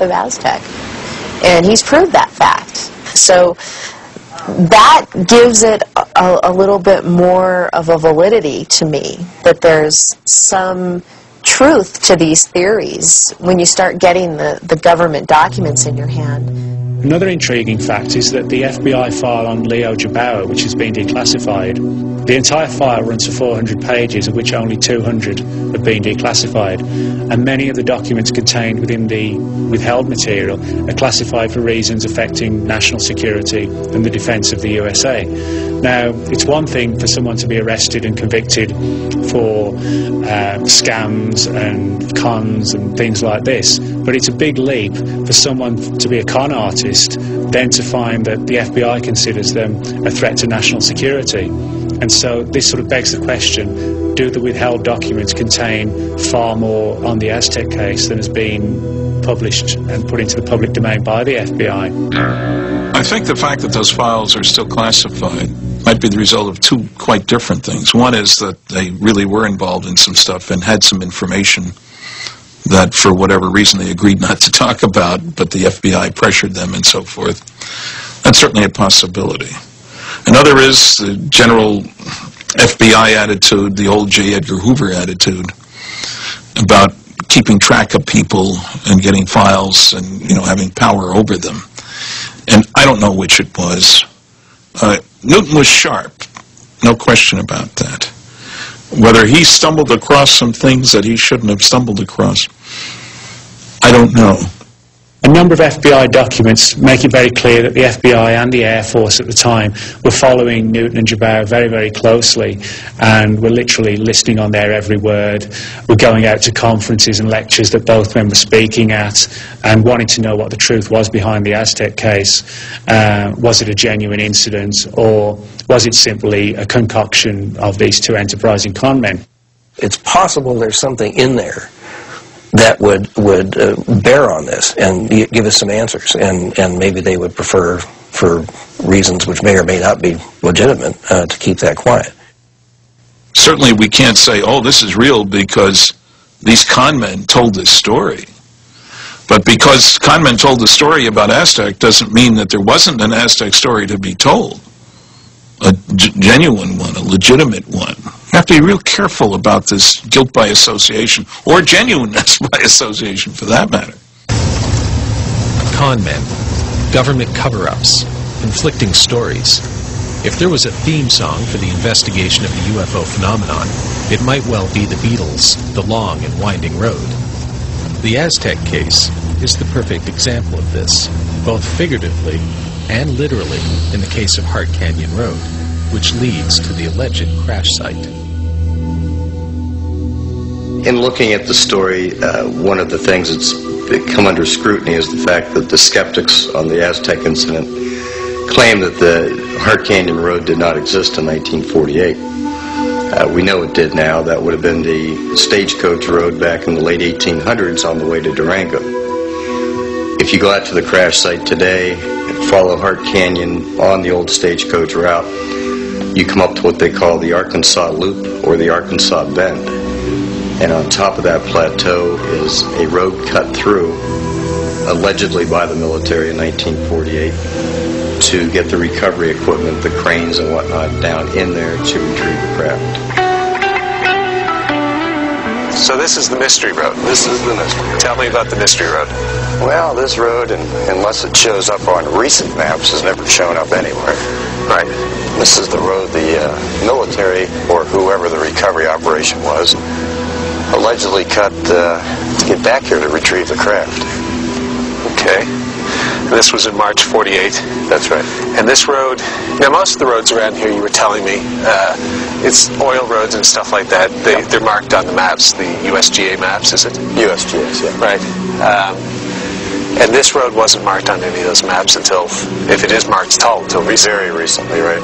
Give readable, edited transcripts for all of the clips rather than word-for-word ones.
of AZTEC. And he's proved that fact. So that gives it a little bit more of a validity to me, that there's some truth to these theories when you start getting the government documents in your hand. Another intriguing fact is that the FBI file on Leo Jabauer, which has been declassified, the entire file runs for 400 pages, of which only 200 have been declassified, and many of the documents contained within the withheld material are classified for reasons affecting national security and the defence of the USA. Now, it's one thing for someone to be arrested and convicted for scams and cons and things like this, but it's a big leap for someone to be a con artist, then to find that the FBI considers them a threat to national security. And so this sort of begs the question, do the withheld documents contain far more on the AZTEC case than has been published and put into the public domain by the FBI? I think the fact that those files are still classified might be the result of two quite different things. One is that they really were involved in some stuff and had some information that for whatever reason they agreed not to talk about, but the FBI pressured them and so forth. That's certainly a possibility. Another is the general FBI attitude, the old J. Edgar Hoover attitude, about keeping track of people and getting files and, having power over them. And I don't know which it was. Newton was sharp, no question about that. Whether he stumbled across some things that he shouldn't have stumbled across, I don't know. A number of FBI documents make it very clear that the FBI and the Air Force at the time were following Newton and Jabauer very, very closely, and were literally listening on their every word, were going out to conferences and lectures that both men were speaking at, and wanting to know what the truth was behind the AZTEC case. Was it a genuine incident, or was it simply a concoction of these two enterprising con men? It's possible there's something in there that would bear on this and give us some answers, and maybe they would prefer, for reasons which may or may not be legitimate, to keep that quiet. Certainly we can't say, oh, this is real because these con men told this story. But because con men told the story about AZTEC doesn't mean that there wasn't an AZTEC story to be told. A genuine one, a legitimate one. You have to be real careful about this guilt by association, or genuineness by association for that matter. Con men, government cover-ups, conflicting stories. If there was a theme song for the investigation of the UFO phenomenon, it might well be the Beatles' The Long and Winding Road. The AZTEC case is the perfect example of this, both figuratively and literally in the case of Hart Canyon Road, which leads to the alleged crash site. In looking at the story, one of the things that's come under scrutiny is the fact that the skeptics on the AZTEC incident claim that the Hart Canyon Road did not exist in 1948. We know it did now. That would have been the stagecoach road back in the late 1800s on the way to Durango. If you go out to the crash site today and follow Hart Canyon on the old stagecoach route, you come up to what they call the Arkansas Loop or the Arkansas Bend. And on top of that plateau is a road cut through, allegedly by the military in 1948, to get the recovery equipment, the cranes and whatnot, down in there to retrieve the craft. So this is the Mystery Road. This is the Mystery Road. Tell me about the Mystery Road. Well, this road, unless it shows up on recent maps, has never shown up anywhere. Right. This is the road the military, or whoever the recovery operation was, allegedly cut to get back here to retrieve the craft. Okay. And this was in March 48. That's right. And this road, now most of the roads around here, you were telling me, it's oil roads and stuff like that. They're marked on the maps, the USGA maps, is it? USGS, yeah. Right. And this road wasn't marked on any of those maps until, if it is marked at all, until very recently, right?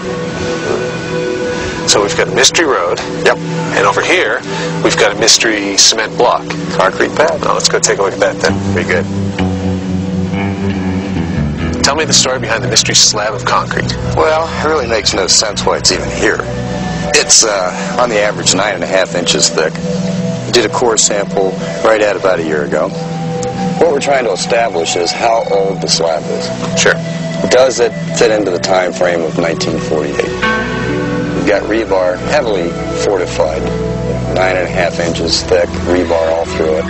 So we've got a mystery road. Yep. And over here, we've got a mystery cement block. Concrete pad. Now let's go take a look at that then. Very good. Tell me the story behind the mystery slab of concrete. Well, it really makes no sense why it's even here. It's on the average 9.5 inches thick. We did a core sample right at about a year ago. What we're trying to establish is how old the slab is. Sure. Does it fit into the time frame of 1948? We've got rebar heavily fortified, 9.5 inches thick, rebar all through it.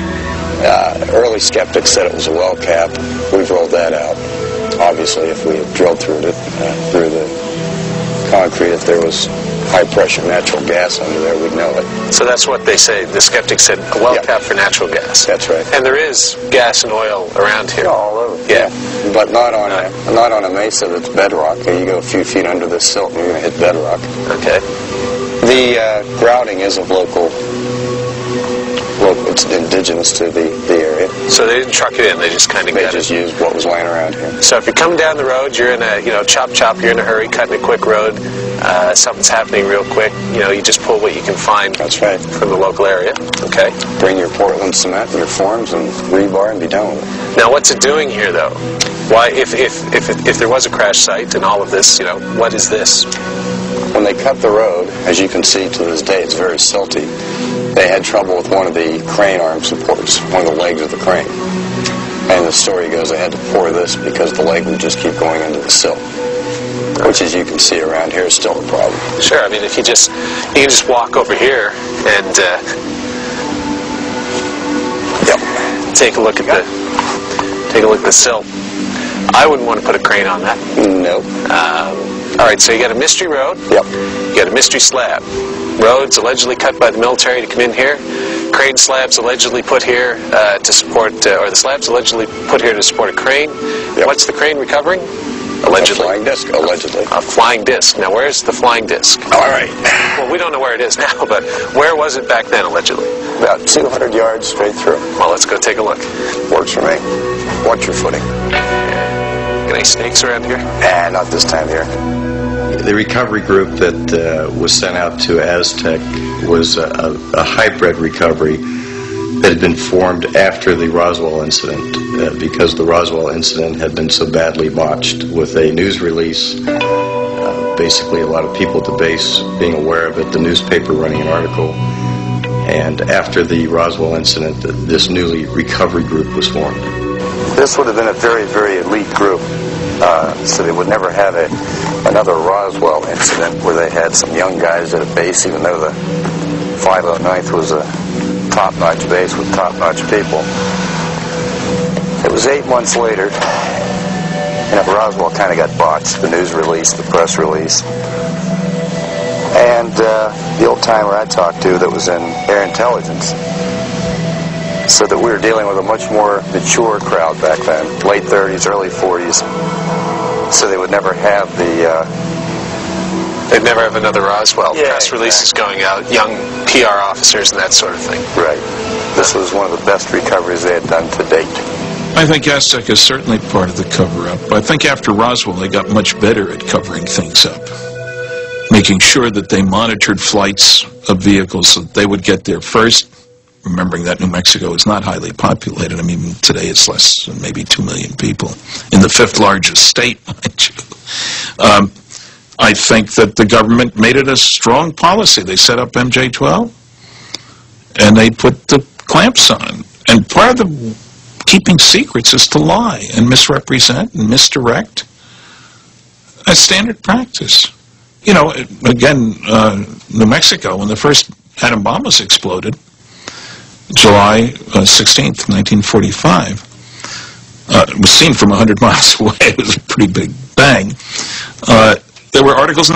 Early skeptics said it was a well cap. We've rolled that out. Obviously, if we had drilled through the concrete, if there was high-pressure natural gas under there, we'd know it. So that's what they say. The skeptics said a well cap for natural gas. That's right. And there is gas and oil around here. All over. Yeah. But not on a mesa that's bedrock. You go a few feet under this silt and you're going to hit bedrock. Okay. The grouting is of local, it's indigenous to the area. So they didn't truck it in, they just kind of They just used what was laying around here. So if you're coming down the road, you're in a, chop, you're in a hurry, cutting a quick road, something's happening real quick, you just pull what you can find. That's right. From the local area. Okay. Bring your Portland cement and your forms and rebar and be done with it. Now what's it doing here though? Why, if there was a crash site and all of this, what is this? When they cut the road, as you can see to this day, it's very silty. They had trouble with one of the crane arm supports, one of the legs of the crane. And the story goes they had to pour this because the leg would just keep going into the silt. Which, as you can see around here, is still a problem. Sure, I mean, if you can just walk over here and take a look at the silt. I wouldn't want to put a crane on that. Nope. All right, so you got a mystery road. Yep. You got a mystery slab. Roads allegedly cut by the military to come in here. Crane slabs allegedly put here to support, or the slabs allegedly put here to support a crane. Yep. What's the crane recovering? Allegedly. A flying disc, allegedly. A flying disc. Now, where's the flying disc? All right. Well, we don't know where it is now, but where was it back then, allegedly? About 200 yards straight through. Well, let's go take a look. Works for me. Watch your footing. Got any snakes around here? Not this time of year. The recovery group that was sent out to AZTEC was a hybrid recovery that had been formed after the Roswell incident because the Roswell incident had been so badly botched with a news release, basically a lot of people at the base being aware of it, the newspaper running an article, and after the Roswell incident, this newly recovery group was formed. This would have been a very, very elite group, so they would never have another Roswell incident where they had some young guys at a base, even though the 509th was a top-notch base with top-notch people. It was 8 months later, and Roswell kind of got botched, the news release, the press release. And the old-timer I talked to that was in Air Intelligence said that we were dealing with a much more mature crowd back then, late 30s, early 40s, so they would never have They'd never have another Roswell. Yeah, press releases going out, young PR officers and that sort of thing. Right. This was one of the best recoveries they had done to date. I think AZTEC is certainly part of the cover-up. I think after Roswell, they got much better at covering things up, making sure that they monitored flights of vehicles so that they would get there first, remembering that New Mexico is not highly populated. I mean, today it's less than maybe 2 million people in the 5th largest state, mind you. I think that the government made it a strong policy. They set up MJ-12, and they put the clamps on. And part of the keeping secrets is to lie and misrepresent and misdirect. That's standard practice. You know, again, New Mexico, when the first atom bomb was exploded, July 16th, 1945, it was seen from 100 miles away. It was a pretty big bang. There were articles